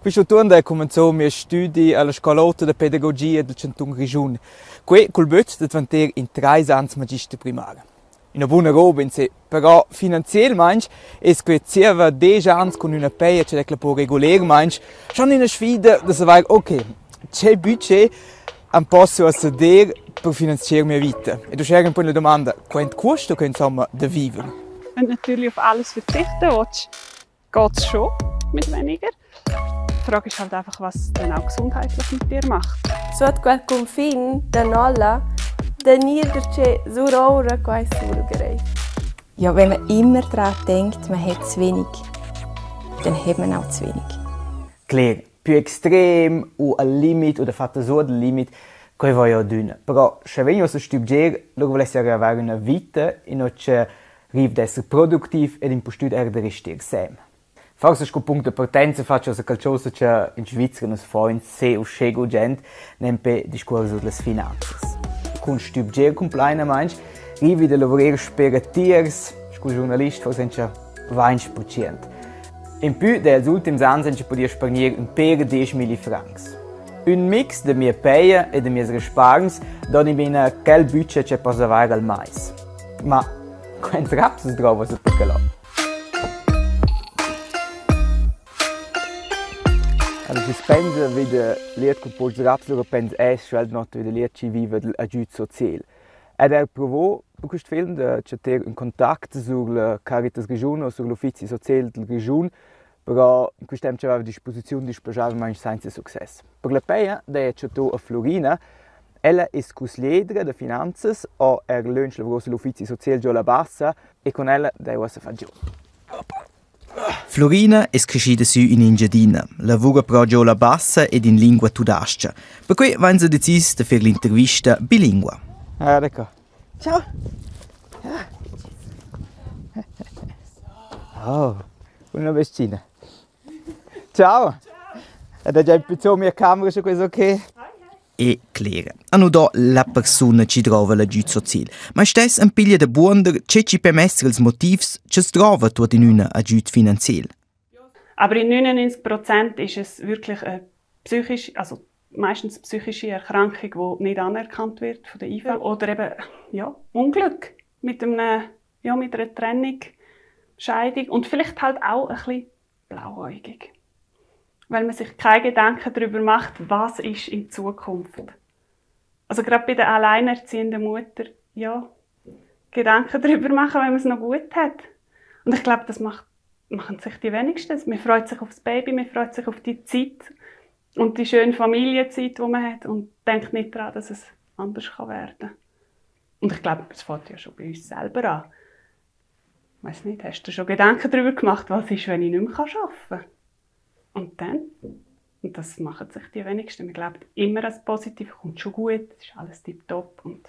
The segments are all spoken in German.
Questo turno è cominciato i miei studi alla scuola di pedagogia del Canton Grigiun. Qui col but di diventare in 3 anni magister primario. Una buona roba in sé, però finanzialmente è che circa 10 anni con una paia che la può regolarmente, schon una sfida di sapere, ok, c'è budget un posso sedere per finanziare mia vita. E tu c'è un po' la domanda, quanto costa insomma da vivere? Wenn du natürlich auf alles verzichten willst, geht es schon mit weniger. Die Frage ist halt einfach, was es dann auch gesundheitlich mit dir macht. Sotto quel confine da nolla, da niederce surora quai sulgerei. Ja, wenn man immer daran denkt, man hat zu wenig, dann hat man auch zu wenig. Klar, più extrem o al limit o da fatta so del limit, coi va ja dünn. Però se vengo a studiare, lo volessi avere una vita in cui riesce ad essere produttivo ed in postura er da restare sem. Forse sco punto di partenza faccio qualcosa che in Svizzera non si fa in se o scego gente, nempe discorso delle finanze. Con studiare completamente, riesce a lavorare per tiers, sco giornalista forse c'è 20%. In più, negli ultimi anni si può spendere un per 10.000 francs. Un mix di mie paie e di mie risparmi dà in quel budget che posso avere al mais. Ma quanto raps si trova su perché là? Allora, si spende vede liet che poi raps lo pensa scel not vede liet ci vive l'aiuto sociale. Ed provo per questo film c'è un contatto sulla Caritas Grigiun o sull'Uffizio Sociale del Grigiun, però in questo tempo c'era a disposizione di sposare mai senza successo. Per la PEA, c'è a Florina, ella è consigliera di finanze o lunch lavoro sull'Uffizio Sociale di Ola Bassa e con ella devo fare giù. Florina è cresciuta su in Engiadina, lavora però a Ola Bassa ed in lingua tudascia. Per cui vanno si decisi di fare l'intervista bilingua. Ecco. Ciao! Oh, una vestina. Ciao! Ed è già impizzato la mia camera, se questo ok? E Claire. Hanno da la persona ci trova l'aiuto sociale, ma stess un piglia de buonder che ci permesser els motivs che si trova dort in una aiuto finanziell. Aber in 99% ist es wirklich eine meistens psychische Erkrankung, die nicht anerkannt wird von der IV. Oder eben Unglück mit einer Trennung, Scheidung und vielleicht halt auch ein bisschen blauäugig. Weil man sich keine Gedanken darüber macht, was ist in Zukunft. Also gerade bei der alleinerziehenden Mutter, Gedanken darüber machen, wenn man es noch gut hat. Und ich glaube, das machen sich die wenigsten. Man freut sich auf das Baby, man freut sich auf die Zeit und die schöne Familienzeit, die man hat und denkt nicht daran, dass es anders werden kann. Und ich glaube, das fängt ja schon bei uns selber an. Ich weiss nicht, hast du schon Gedanken darüber gemacht, was ist, wenn ich nicht mehr arbeiten kann? Und dann? Und das machen sich die wenigsten. Man glaubt immer, das Positive kommt schon gut, es ist alles tipptopp. Und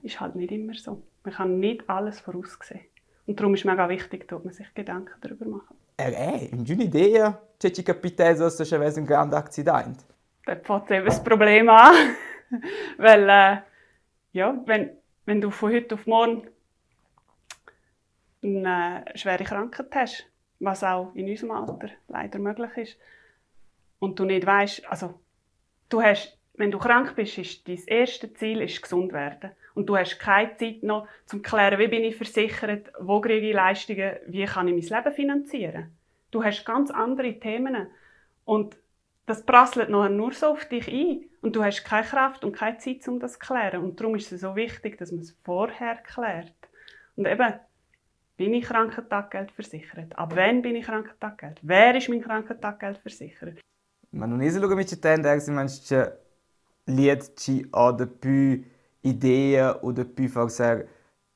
ist halt nicht immer so. Man kann nicht alles voraussehen. Und darum ist es mega wichtig, dass man sich Gedanken darüber macht. In una idea c'è ci capita se c'è un grande accidente. Dort fängt eben das Problem an. Weil, wenn du von heute auf morgen eine schwere Krankheit hast, was auch in unserem Alter leider möglich ist, und du nicht weißt, wenn du krank bist, ist dein erstes Ziel gesund werden. Und du hast keine Zeit noch, um zu klären, wie bin ich versichert, wo kriege ich Leistungen, wie kann ich mein Leben finanzieren. Du hast ganz andere Themen. Und das prasselt nachher nur so auf dich ein. Und du hast keine Kraft und keine Zeit, um das zu klären. Und darum ist es so wichtig, dass man es vorher klärt. Und eben, bin ich Krankentaggeld versichert? Ab wann bin ich Krankentaggeld? Wer ist mein Krankentaggeld versichert? Ma non è solo che mi ci tende, se liet ha de più idee oder più forse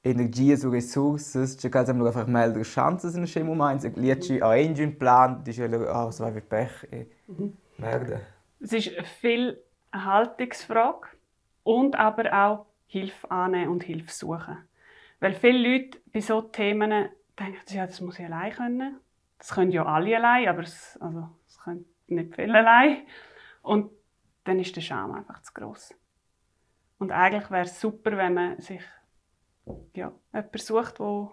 energie su resurses, c'è che sempre einfach meldere chances in einem Moment, liet ha einen Plan, die schelle was war wie Pech merda. Es ist viel eine Haltungsfrage und aber auch Hilfe annehmen und Hilfe suchen. Weil viele Leute bei solchen Themen denken, das muss ich allein können. Das können ja alle allein, aber das können nicht viele allein. Und dann ist der Scham einfach zu gross. Und eigentlich wäre es super, wenn man sich jemanden sucht, der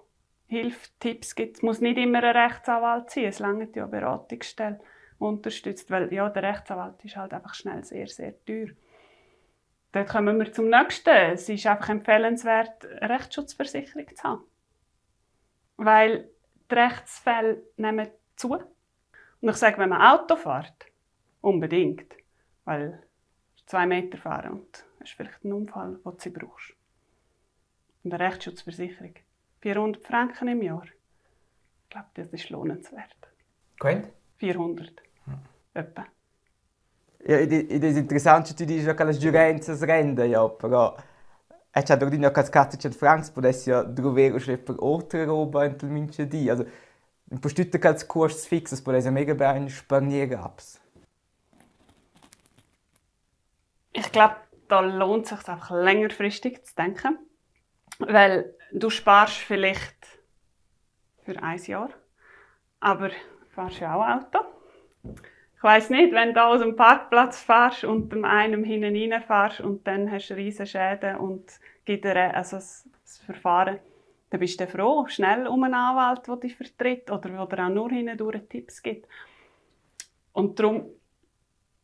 Hilfe, Tipps gibt. Es muss nicht immer ein Rechtsanwalt sein, es reicht ja eine Beratungsstelle. unterstützt, weil ja, der Rechtsanwalt ist halt einfach schnell sehr, sehr teuer. Dort kommen wir zum Nächsten. Es ist einfach empfehlenswert, eine Rechtsschutzversicherung zu haben. Weil die Rechtsfälle nehmen zu. Und ich sage, wenn man Auto fährt, unbedingt. Weil 2 Meter fahren und das ist vielleicht ein Unfall, den du brauchst. Und eine Rechtsschutzversicherung. 400 Franken im Jahr. Ich glaube, das ist lohnenswert. Gut. 400. Etwa. Ja, das Interessante ist ja che le giurenze rende, ja, però c'è d'ordine che 400 francs potessi ja trovare schon per altre roba in del mince di. Also, in postütte che als Kurs fix, das potessi mega bene sparniere abs. Ich glaube, da lohnt es sich einfach längerfristig zu denken. Weil du sparst vielleicht für 1 Jahr, aber du fährst ja auch Auto. Ich weiss nicht, wenn du aus dem Parkplatz fährst und dem einem hinten reinfährst und dann hast du riesige Schäden und das Verfahren, dann bist du froh, schnell um einen Anwalt, der dich vertritt oder der auch nur hindurch Tipps gibt. Und darum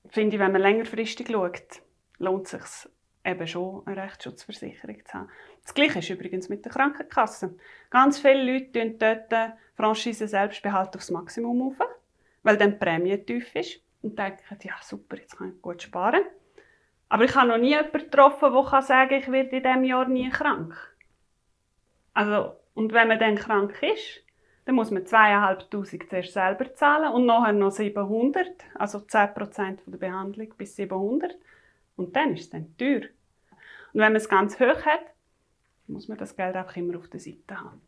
finde ich, wenn man längerfristig schaut, lohnt es sich eben schon, eine Rechtsschutzversicherung zu haben. Das Gleiche ist übrigens mit der Krankenkasse. Ganz viele Leute tun dort Franchise Selbstbehalt aufs Maximum auf, weil dann die Prämie tief ist und denken, ja super, jetzt kann ich gut sparen. Aber ich habe noch nie jemanden getroffen, der sagen kann, ich werde in diesem Jahr nie krank. Also, und wenn man dann krank ist, dann muss man 2'500 zuerst selber zahlen und nachher noch 700, also 10% der Behandlung bis 700. Und dann ist es dann teuer. Und wenn man es ganz hoch hat, muss man das Geld einfach immer auf der Seite haben.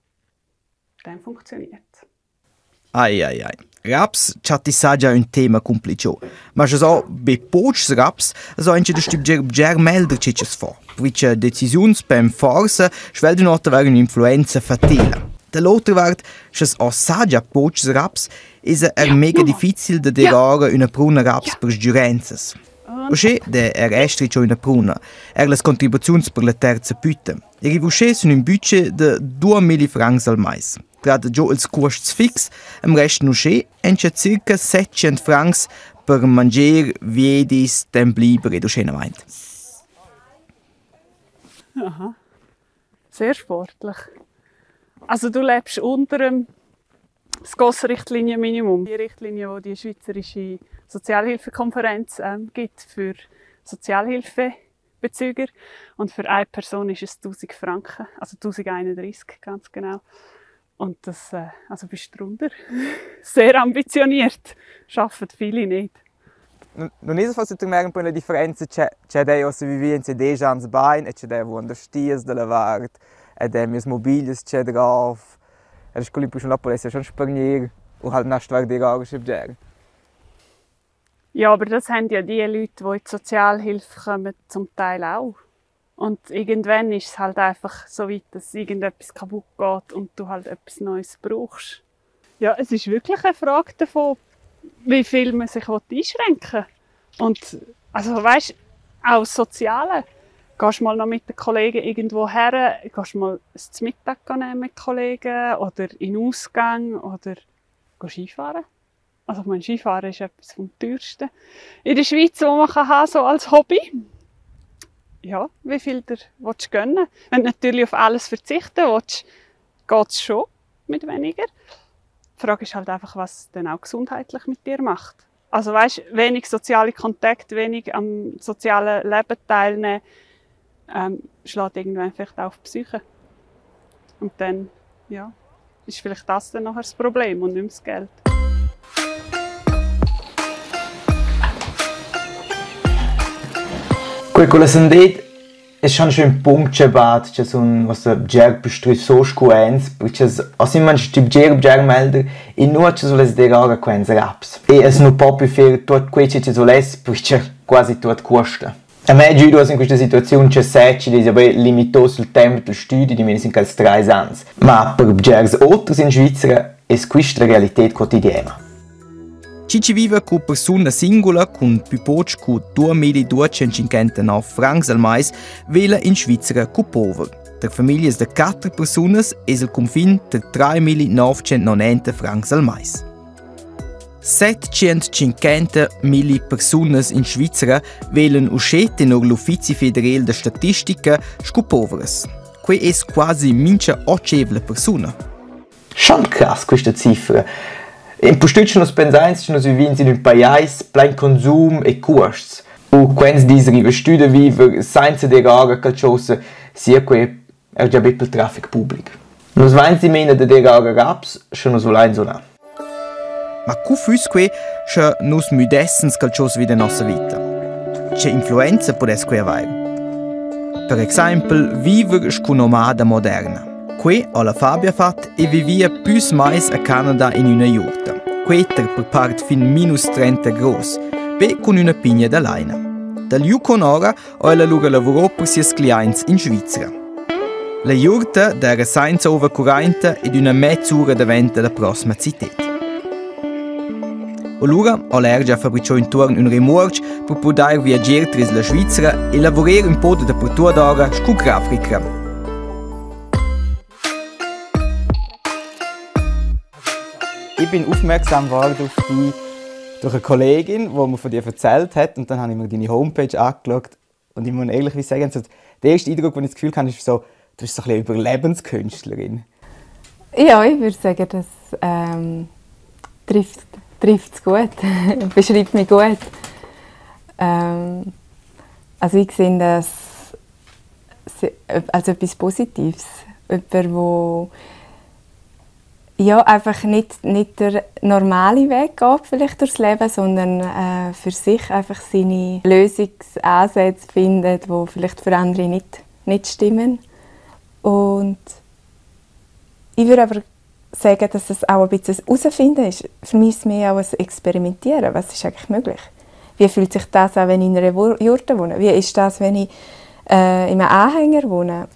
Dann funktioniert es. Ai. Raps c'ha già un tema complicato, ma se so be pocs raps, so anche der melder c'es vor. Perché decisioni beim forza schwel di nota avere un'influenza fatale. Dall'altra parte, se so saggia pocs raps, is mega difficile da derare una pruna raps per giurenzas. Perché der restri c'ho una pruna, le contribuzioni per la terza pütte. E rivusce sono un budget de 2.000 francs al mese. Gerade già els costs fix, am rest nu sche, enche circa 700 francs per mangiare, viedis, dann bleiben, du schön meint. Aha. Sehr sportlich. Also du lebst unter dem SKOS-Richtlinie-Minimum. Die Richtlinie, die die Schweizerische Sozialhilfekonferenz gibt für Sozialhilfebezüger. Und für eine Person ist es 1000 Franken, also 1031 ganz genau. Und das, also bist du drunter. Sehr ambitioniert. Schaffen viele nicht. Non è forse tu merken per la differenza c'è dei osse vivienze dei ans bein e c'è dei wo under stiers della vart e dei mis mobiles c'è drauf. E das scoli schon la polizia schon sparnier und halt nach stark die Gage schibger. Ja, aber das haben ja die Leute, die in die Sozialhilfe kommen, zum Teil auch. Und irgendwann ist es halt einfach so weit, dass irgendetwas kaputt geht und du halt etwas Neues brauchst. Ja, es ist wirklich eine Frage davon, wie viel man sich einschränken will. Und also weißt, auch das Soziale. Gehst du mal noch mit den Kollegen irgendwo her, gehst du mal zum Mittag nehmen mit Kollegen oder in den Ausgang oder gehst Skifahren. Also ich meine, Skifahren ist etwas vom Teuersten in der Schweiz, was man haben, so als Hobby. Ja, wie viel dir willst du gönnen? Wenn du natürlich auf alles verzichten willst, geht es schon mit weniger. Die Frage ist halt einfach, was dann auch gesundheitlich mit dir macht. Also weißt, wenig soziale Kontakte, wenig am sozialen Leben teilnehmen, schlägt irgendwann vielleicht auch auf die Psyche. Und dann, ja, ist vielleicht das dann nachher das Problem und nicht mehr das Geld. Quello sendit è schon schön Punkt gebat, c'è un was der Jerk bestri so scuens, perché as immer stib Jerk melder in nur c'è sulle derare quens raps. E es no proprio fer tot quece c'è sules, perché quasi tot costa. A me giudo in questa situazione c'è secci di aver limitato sul tempo del studio di meno als 3 anni. Ma per Jerks altri in Svizzera è questa la realità quotidiana. Ci vive con persona singola con più poco con 2.259 francs al mese, vela in Svizzera con poveri. Per famiglie di 4 persone è il confine di 3.990 francs al mese. 750.000 persone in Svizzera wählen uscite nell'Ufficio Federale de Statistica scopovers. Que è quasi mincha 8 persone. Schon krass questa cifra. In postütschen nos pensains nos vivins in un paese plein consum e costs. U quens dis riva stüde viver senza derara calciosa sia que già pel traffic pubblic. Nos vains di mena de derara raps, schon nos volein so na. Ma cu fus que che nos müdessens calcios vida nossa vita. Che influenza podes que avere. Per esempio, viver sco nomada moderna. Que alla Fabia fat e vivia plus mais a Canada in una jurta. Queter per part fin minus 30 gros, be con una pigna da laina. Dal Yukon ora o ella lura lavorò per sies clients in Svizzera. La jurta era senza over 40 ed una mezz'ora davant la prossima città. Allora ho l'ergia fabbricò intorno un remorge per poter viaggiare tra la Svizzera e lavorare un po' da per d'ora con Grafrica. Ich bin aufmerksam geworden auf dich durch eine Kollegin, die mir von dir erzählt hat. Und dann habe ich mir deine Homepage angeschaut. Und ich muss ehrlich sagen, so der erste Eindruck, den ich das Gefühl habe, ist so, du bist so ein bisschen Überlebenskünstlerin. Ja, ich würde sagen, das trifft es gut, beschreibt mich gut. Also ich sehe das als etwas Positives. Jemand, der einfach nicht der normale Weg geht vielleicht durchs Leben, sondern für sich einfach seine Lösungsansätze findet, die vielleicht für andere nicht stimmen. Und ich würde aber sagen, dass es auch ein bisschen ein Herausfinden ist. Für mich ist es mehr auch ein Experimentieren. Was ist eigentlich möglich? Wie fühlt sich das an, wenn ich in einer Jurte wohne? Wie ist das, wenn ich in einem Anhänger wohne?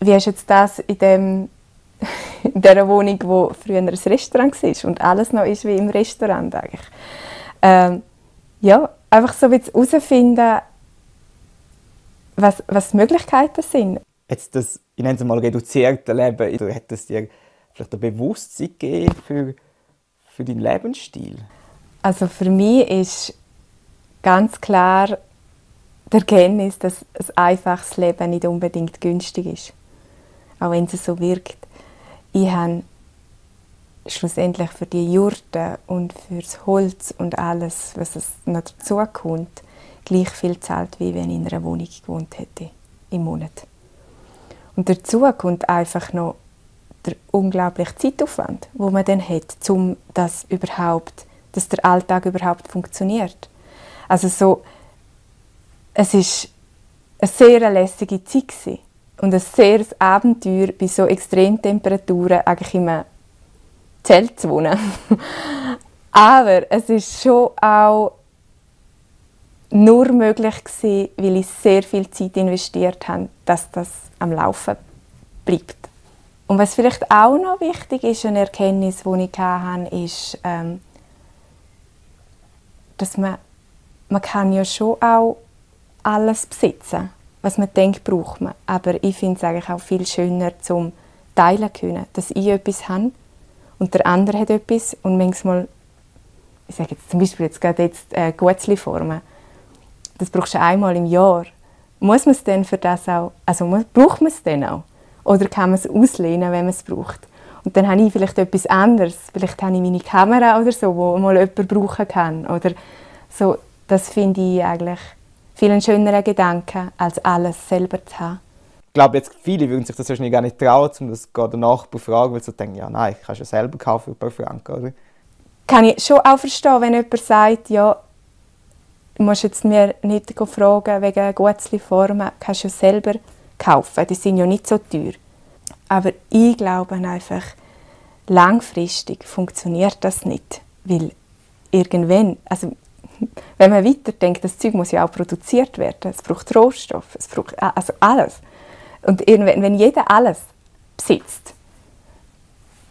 Wie ist jetzt das in dieser Wohnung, wo früher ein Restaurant war und alles noch ist wie im Restaurant eigentlich? Ja, einfach so ein bisschen herausfinden, was die Möglichkeiten sind. Jetzt das, ich nenne es mal, reduzierte Leben, hat es dir vielleicht ein Bewusstsein gegeben für deinen Lebensstil? Also für mich ist ganz klar die Erkenntnis, dass ein einfaches Leben nicht unbedingt günstig ist. Auch wenn es so wirkt. Ich habe schlussendlich für die Jurte und für das Holz und alles, was es noch dazu kommt, gleich viel gezahlt, wie wenn ich in einer Wohnung gewohnt hätte im Monat. Und dazu kommt einfach noch der unglaubliche Zeitaufwand, den man dann hat, dass der Alltag überhaupt funktioniert. Also so, es war eine sehr lässige Zeit gewesen. Und ein sehr Abenteuer, bei so extremen Temperaturen eigentlich in einem Zelt zu wohnen. Aber es ist schon auch nur möglich gewesen, weil ich sehr viel Zeit investiert habe, dass das am Laufen bleibt. Und was vielleicht auch noch wichtig ist, eine Erkenntnis, die ich hatte, ist, dass man kann ja schon auch alles besitzen, was man denkt, braucht man. Aber ich finde es eigentlich auch viel schöner, zum teilen zu können, dass ich etwas habe und der andere hat etwas. Und manchmal, ich sage jetzt zum Beispiel Guetzli formen, das brauchst du einmal im Jahr. Muss man es denn für das auch, also braucht man es denn auch? Oder kann man es auslehnen, wenn man es braucht? Und dann habe ich vielleicht etwas anderes. Vielleicht habe ich meine Kamera oder so, die mal jemand brauchen kann. Oder so, das finde ich eigentlich viel ein schönerer Gedanke, als alles selber zu haben. Ich glaube, jetzt viele würden sich das wahrscheinlich gar nicht trauen, um das der Nachbar zu fragen, weil sie denken, ja nein, ich kann es ja selber kaufen für ein paar Franken, oder? Kann ich schon auch verstehen, wenn jemand sagt, ja, du musst jetzt mir nicht fragen wegen Guetzli-Formen, kannst du ja selber kaufen, die sind ja nicht so teuer. Aber ich glaube einfach, langfristig funktioniert das nicht, weil irgendwann, also wenn man weiterdenkt, das Zeug muss ja auch produziert werden. Es braucht Rohstoff, es braucht also alles. Und wenn jeder alles besitzt,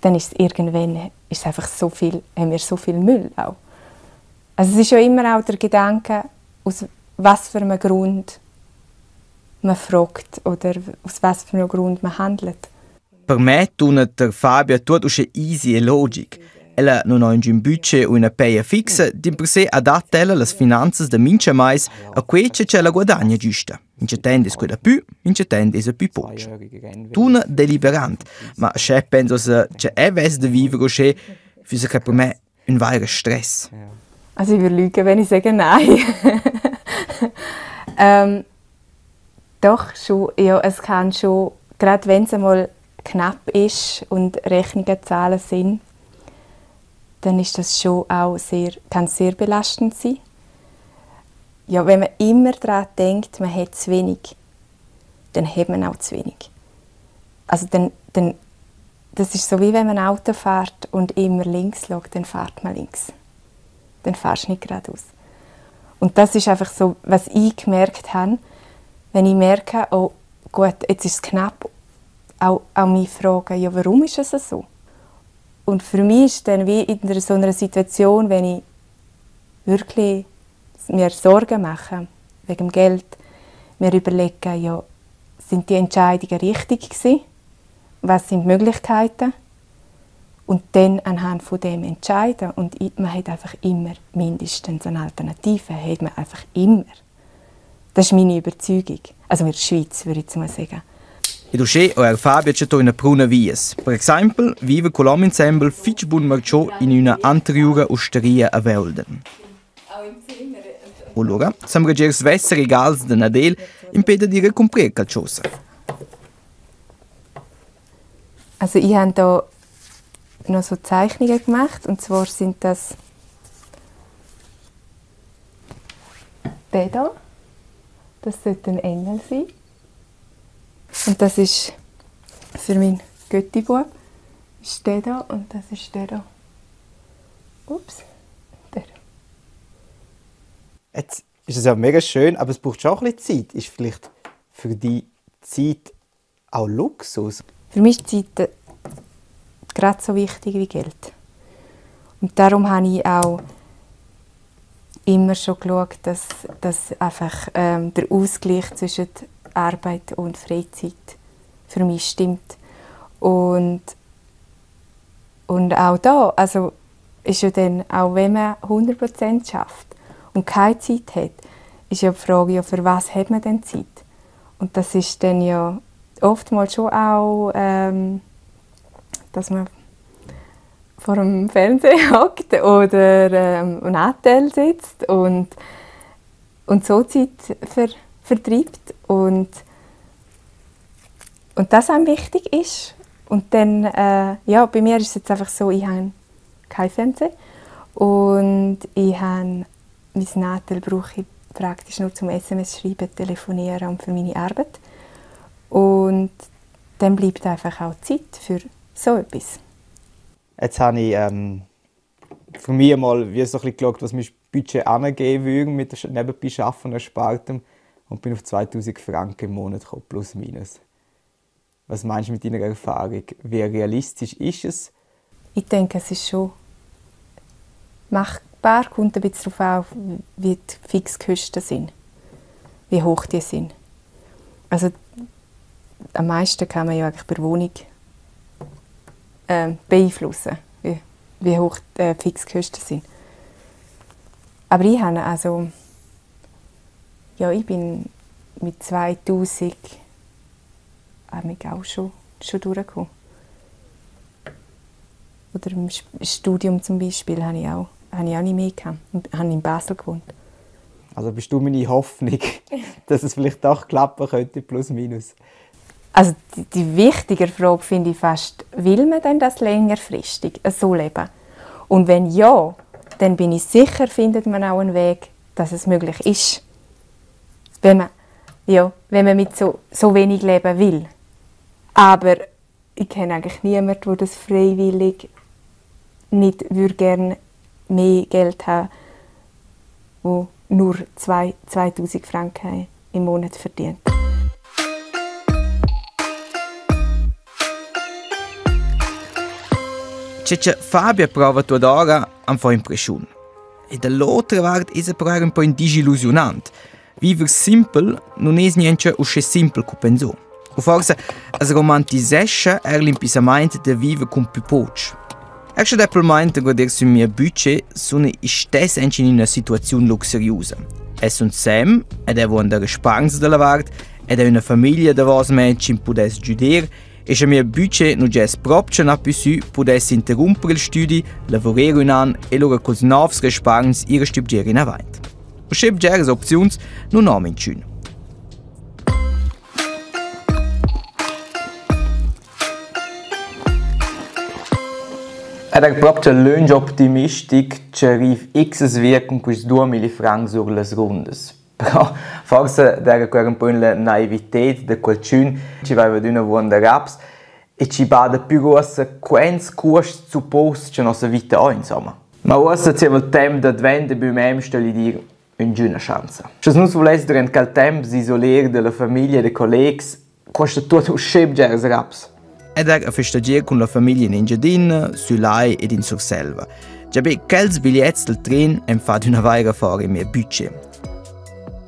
dann ist es irgendwann einfach so viel, haben wir so viel Müll auch. Also es ist ja immer auch der Gedanke, aus was für einem Grund man fragt oder aus was für einem Grund man handelt. Per me tut der Fabio tut usche easy e logic. Ella non ha un budget o una paia fixa, di per sé adatta ella le finanze da mince mais a quei c'è la guadagna giusta. Mince tende quella più, mince tende è più poco. Tuna deliberant, ma se penso se c'è ves de vivere o se für che per me un vero stress. Also ich würde lügen, wenn ich sage nein. Doch schon, ja, es kann schon, gerade wenn es einmal knapp ist und Rechnungen zahlen sind, dann ist das schon auch kann sehr belastend sein. Ja, wenn man immer daran denkt, man hat zu wenig, dann hat man auch zu wenig. Also das ist so, wie wenn man Auto fährt und immer links schaut, dann fährt man links. Dann fährst du nicht geradeaus. Und das ist einfach so, was ich gemerkt habe, wenn ich merke, oh gut, jetzt ist es knapp, auch mich fragen, ja, warum ist es so? Und für mich ist dann wie in so einer Situation, wenn ich wirklich mir Sorgen mache, wegen dem Geld, mir überlegen, ja, sind die Entscheidungen richtig gewesen? Was sind die Möglichkeiten? Und dann anhand von dem entscheiden. Und man hat einfach immer mindestens eine Alternative. Hat man einfach immer. Das ist meine Überzeugung. Also in der Schweiz, würde ich jetzt mal sagen. E dusce o Fabio c'è in pruna vies. Per esempio, vive con l'ensemble fitch bun marciò in una anteriore osteria a Velden. Allora, sembra che svesse regals de Nadel impede di recomprare qualcosa. Also ich habe da noch so Zeichnungen gemacht, und zwar sind das der da. Das sollte ein Engel sein. Und das ist für meinen Göttibub. Ist der da und das ist der da. Ups, der da. Jetzt ist es ja mega schön, aber es braucht schon ein bisschen Zeit. Ist vielleicht für die Zeit auch Luxus? Für mich ist Zeit gerade so wichtig wie Geld. Und darum habe ich auch immer schon geschaut, dass einfach der Ausgleich zwischen Arbeit und Freizeit für mich stimmt. Und auch da, also ist ja dann, auch wenn man 100% schafft und keine Zeit hat, ist ja die Frage, ja, für was hat man denn Zeit? Und das ist dann ja oftmals schon auch, dass man vor dem Fernseher hockt oder am Nattel sitzt und so Zeit vertreibt und das einem wichtig ist. Und dann, ja, bei mir ist es jetzt einfach so, ich habe kein Fernseher und ich habe mein Nattel brauche ich praktisch nur zum SMS schreiben, telefonieren und für meine Arbeit. Und dann bleibt einfach auch Zeit für so etwas. Jetzt habe ich für mich mal wie so ein bisschen geschaut, was mein Budget angeben würde mit der nebenbei Arbeiten und Erspartem, und bin auf 2000 Franken im Monat gekommen, plus minus. Was meinst du mit deiner Erfahrung? Wie realistisch ist es? Ich denke, es ist schon machbar. Kommt ein bisschen darauf an, wie die Fixkosten sind, wie hoch die sind. Also am meisten kann man ja eigentlich bei der Wohnung beeinflussen, wie hoch die Fixkosten sind. Aber ich habe also, ja, ich bin mit 2000 auch schon durchgekommen. Oder im Studium zum Beispiel habe ich auch nicht mehr gehabt. Ich habe in Basel gewohnt. Also bist du meine Hoffnung, dass es vielleicht doch klappen könnte, plus minus? Also die wichtige Frage finde ich fast, will man denn das längerfristig so leben? Und wenn ja, dann bin ich sicher, findet man auch einen Weg, dass es möglich ist. Wenn man mit so wenig leben will. Aber ich kenne eigentlich niemanden, der das freiwillig nicht gerne mehr Geld haben würde, der nur 2000 Franken im Monat verdient. Fabio prova ora un po' impressione. E dall'altra parte è però un po' disillusionante. Vivere simple non è niente così simple come pensò. O forse es romantisesce l'impisamento di vivere con più poco. Anche Apple Mind guardare sul mio budget sono stesse in una situazione luxuriosa. È un Sam ed è una risparmio della vart ed è una famiglia da vos me ci potesse giudere e se mio budget non è proprio non più su potesse interrompere il studio, lavorare un anno e loro con nuovi risparmi ihre studiare in avanti. O se le opzioni non hanno in Ed è proprio l'unico optimistico che arriva x via con questi 2.000 francs sur le rundes. Però forse era un po' la naività di qualcuno che aveva una buona raps e ci bada più grossa quanto costa supposto che nostra vita ha, insomma. Ma ora c'è il tempo d'advento e per me stelle dire una buona chance. Se non volesse durante quel tempo si isolare dalla famiglia e dai colleghi, costa tutto un scemo di raps. Ed è a festeggiare con la famiglia in Engadin, Sulai ed in Surselva. Già beh, quels biglietti del treno hanno fatto una vera fuori il mio budget.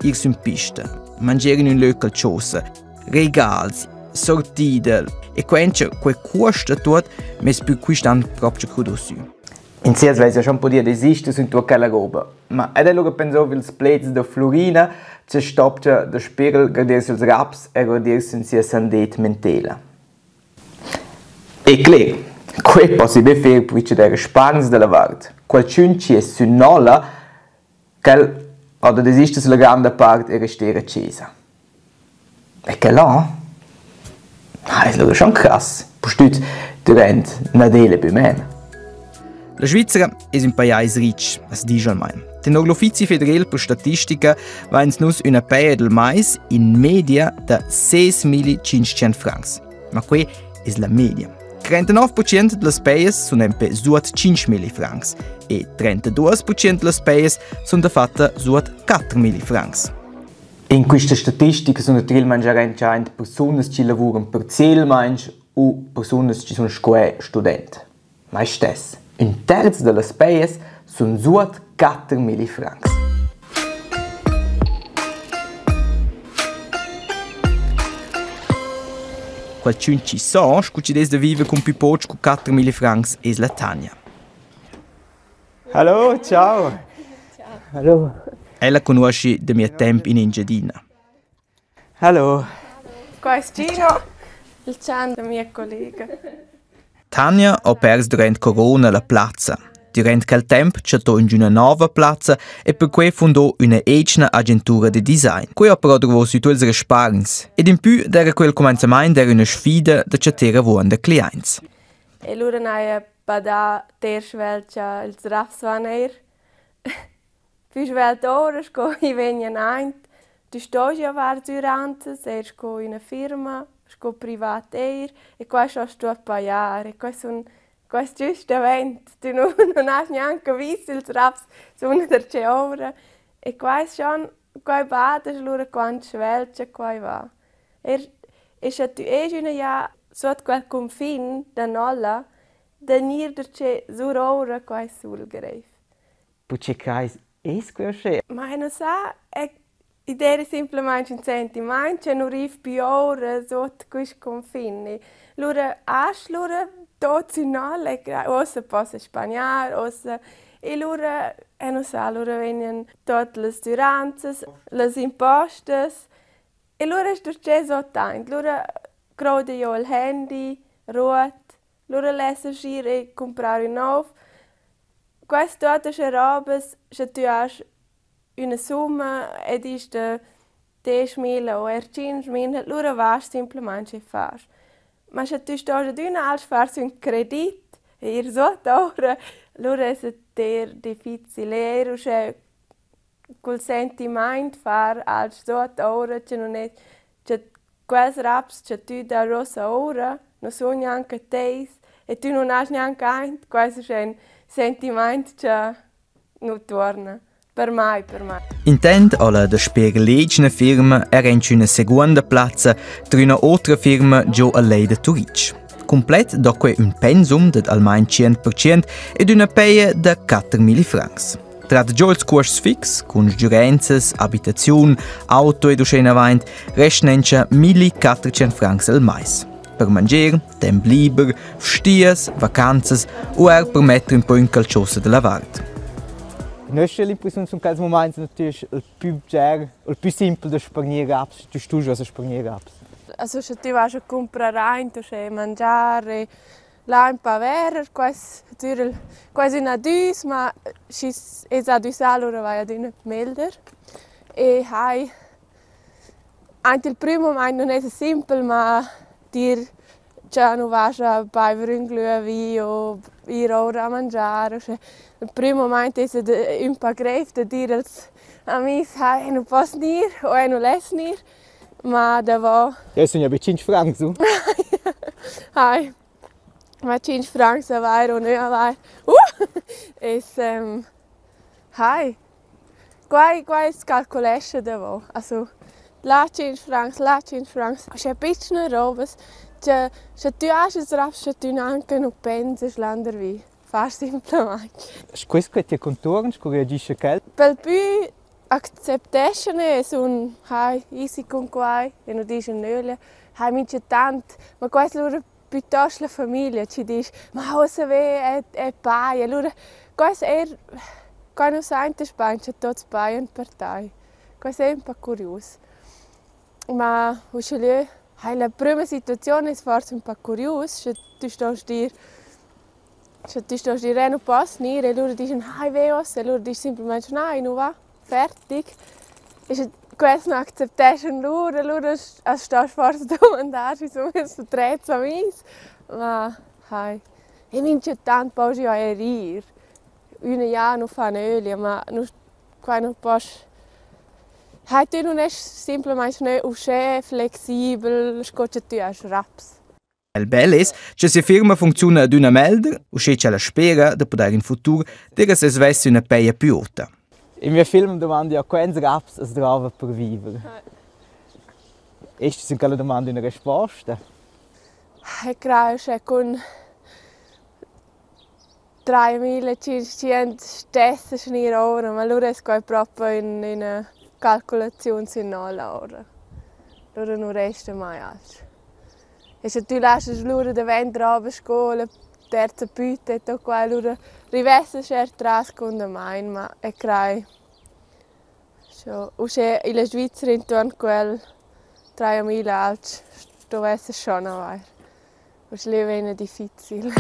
Ir su pista, mangiare in un local cosa, regali, sortite e quando quel costa tutto, ma più costano proprio crudo su. In sé ja schon podia desistere su tutta quella roba, ma ed è allora pensavo che i plezzi da Florina ci stoppia da spiegare gradirsi els raps e gradirsi in sia sandet mentela. E clar, quel è possibile fare perché dei risparmi della vart. Qualcuno ci è su nola, che ha da desistere sulla grande parte e restare accesa. E che là? È allora schon krass. Postut durante Nadele bei me. La Svizzera è un paese ricco, es dice almeno. Tenor l'Uffizio Federale per Statistica va in nus una paia del mais in media da 6.500 francs. Ma qui è la media. 39% delle spese sono per suot 5.000 francs e 32% delle spese sono fatte suot 4.000 francs. In questa statistica sono anche persone che lavorano per Zielmensch o persone che sono studenti. Ma stess, un terzo delle spese sono suot 4.000 francs. Qualcuno ci sa che ci deve vivere con più poco con 4.000 francs è la Tania. Hallo, ciao. Ciao. Hallo. Ella conosce il mio tempo in Engadina. Hallo. Qua è Gino, il Gian, la mia collega. Tania ha perso durante Corona la piazza. Durante quel tempo c'è in una nuova piazza e per cui fondò una egna agentura di design. Qui ha però trovato tutti i risparmi. Ed in più era quel cominciamento era una sfida da cercare vuonde clienti. E loro hanno bada ter svelcia il Rapsvaner. Più svelta ora, sco I vengono ein. Tu stai a fare durante, sei sco in una firma, sco privat e qua sto a pagare. Questo è giusto evento, tu non hai neanche visto il Raps su una delle ore. E qua è schon, qua bada, loro quando svelcia, qua va. E se tu una ja sotto quel confine da nolla, da niederce sur ora qua è sul greif. Perché cais è squasce? Ma non sa, idea semplicemente un sentimento, che non arriva più ora sotto questi confini. Loro tutti nolle, ossa possa spagnare, ossa e loro non sa, loro vengono tutte le duranzas, le impostes e loro è durce sottanto. Loro crode io il handy, rot, loro lasciano uscire e comprare un nuovo. Queste tutte robe, se tu hai una somma ed è di 10.000 o 15.000, loro vai semplicemente fare. Ma se tu stai ad una altra fare un credito, e ir sotto ora, allora è difficile, e col sentimento fare als sotto ora, che non è, che quels raps, che tu da rossa ora, non sono neanche te, e tu non hai neanche ein, questo è un sentimento che non torna. Per me. Intent alla da spiegalegna firma era in una seconda piazza tra una altra firma già a lei da Turic. Complet dopo un pensum di almeno 100% ed una paia da 4.000 francs. Tra già il costi fix, con giurenze, abitazione, auto ed uscena avanti, restano 1.400 francs al mese. per mangiare, tempo libero, festias, vacanze o per mettere un po' in calciosa della vart. La nostra impressione sono quei momenti natürlich il più leggero, il più semplice da sparnire apps, tu studio a sparnire apps. Also se tu vas a comprare tu sai mangiare là in Pavera, quasi una dus, ma è a dus allora vai ad una melder. E hai anche il primo momento non è semplice, ma dir già non vai a bere un glühwein o ir ora a mangiare. Cioè, il primo momento è un po' grave da dire als amici, hey, non posso dire o non lässt nicht. Ma davò... Ja, sono ja 5 francs, tu? Hai, ma 5 francs a vai o non a vai. Hai, qua calcolesce davò. Also, là 5 francs, là 5 francs. C'è piccine robe, se tu hai il rap, se tu anche non pensi, landervi. Far semplicemente. È questo che ti contorni, che reagisce che? Per più accettazione sono easy con quai e non dice nulla. Hai mince tanto, ma questo è piuttosto la famiglia ci dice, ma cosa è pai? Allora, questo è quando sente Spagna tutti pai in partei. Questo è un po' curioso. Ma la prima situazione è forse un po' curiosa, se tu stai dire non posso venire, e loro dicono, veos, e loro dicono semplicemente, no, non va. Fertig. Ist quasi noch Akzeptation lura stehst forse domandar wieso mir so trezza mis. Ma hai. E mince tanto poi a erir. Un Jahr non fa öli, ma qua non posso. Hai tu non è semplicemente ne usce flexibel, scoccia tu a raps. Il bello è che se firma funziona ad una melder, o c'è la spera di poter in futuro dire se svesse una peia più alta. In mio film domando io quanti raps es trova per vivere. Ist quella domanda una risposta? Credo che con 3.500 stesse schnir ora, ma allora è proprio in una calcolazione sinnola ora. Allora non resta mai altro. E se tu lasci loro da vendere a scuola, terza püte e tutto qua, allora riveste c'è 3 secondi mai, ma è credo. Usce in Svizzera intorno a quel 3.000 altri, dovesse schon avere. Usce lì viene difficile.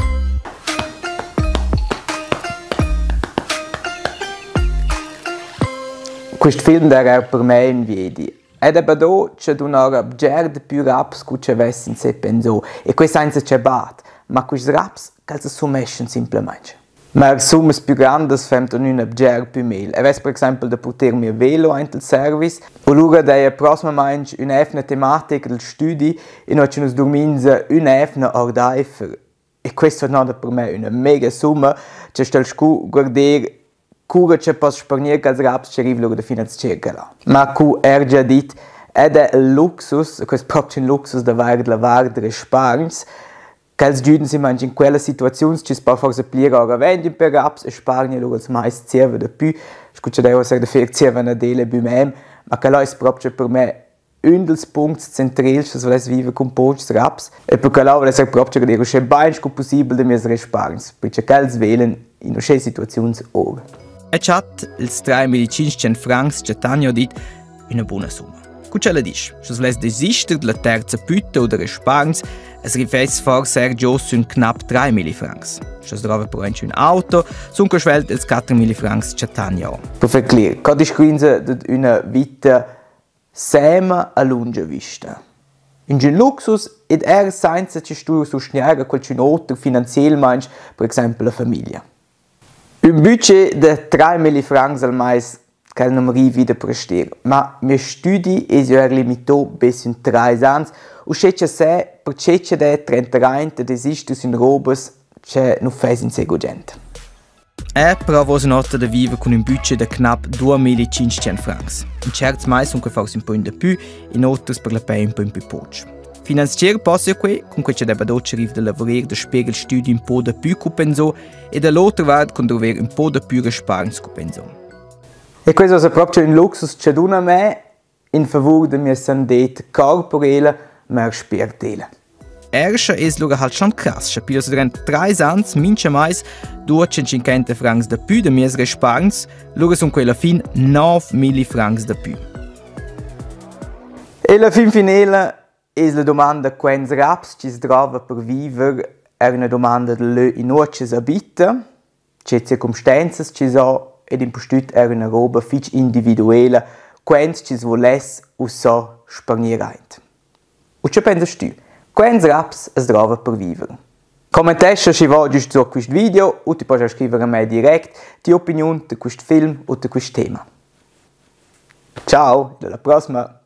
Questo film era per me un vedi. Ed è però c'è una gerde più raps che c'è in sé penso. E questo senza c'è bat, ma questi raps che si sommescono semplicemente. Ma le summe più grandi fanno una gerde più meglio. E per esempio da potermi a velo in il service. O allora da prossimamente una effna tematica del studio e noi ci dormiamo una effna ordeifer. E questo è per me una mega somma. C'è sta guardare cura che posso sparnire che raps ci arriva da finanziare. Ma come già detto, è il luxus, questo è proprio un luxus da lavare delle risparmi, che i studenti in quella situazione ci si può forse applicare ora vendi per raps e sparnire loro il meiste serve di più. Scusa devo essere da fare serve delle più mem, ma che è proprio per me un dei punti centrali se vuole vivere con pochi raps e per quello vuole essere proprio dire che è ben possibile di risparmi, perché che si vedono in queste situazioni ora. E chat, ils 3.500 francs che Tania ha detto, una buona somma. Come la dice? Se si vuole desistere della terza pütte o delle risparmi, es rifesse forse già su knapp 3.000 francs. Se si trova per un auto, sono geschwellt als 4.000 francs che Tania ha. Per fare chiaro, cosa descrive una vita sema a lunga vista? Un luxus ed senza che tu sostenere qualcun altro finanzialmente, per esempio la famiglia. Un budget di 3.000 francs al mese che non mi arriva a prestare, ma i miei studi sono limitati bis in 3 anni e c'è se per c'è 30 anni esistono robe che non fanno seguente. Però vos nota di vivere con un budget di knapp 2.500 francs. In certi mesi sono forse un po' di più, in altri per la pay un po' più poco. Finanziare posso qui, con cui c'è da doce arriva da lavorare, da spiegare il studio un po' di più che penso e dall'altra parte con dover un po' di più risparmi che penso. E questo è proprio un luxus che dona a me in favore della mia salute corporale, ma spirituale. Ersche es lura halt schon krass, capito durant 3 ans, mince mais 250 francs da più de mias resparns, lura son quella fin 9.000 francs da più. E la fin finale è la domanda quants raps ci si trova per vivere, è una domanda de lö in uoces abita, c'è circumstanze ci so ed in postut è una roba fich individuella, quants ci si volesse o so sparniereint. O ce pensas tu? Quants raps es trova per vivere? Commentasci se vuoi giusto su questo video o ti puoi scrivere a me direct ti opinione di questo film o di questo tema. Ciao, alla prossima!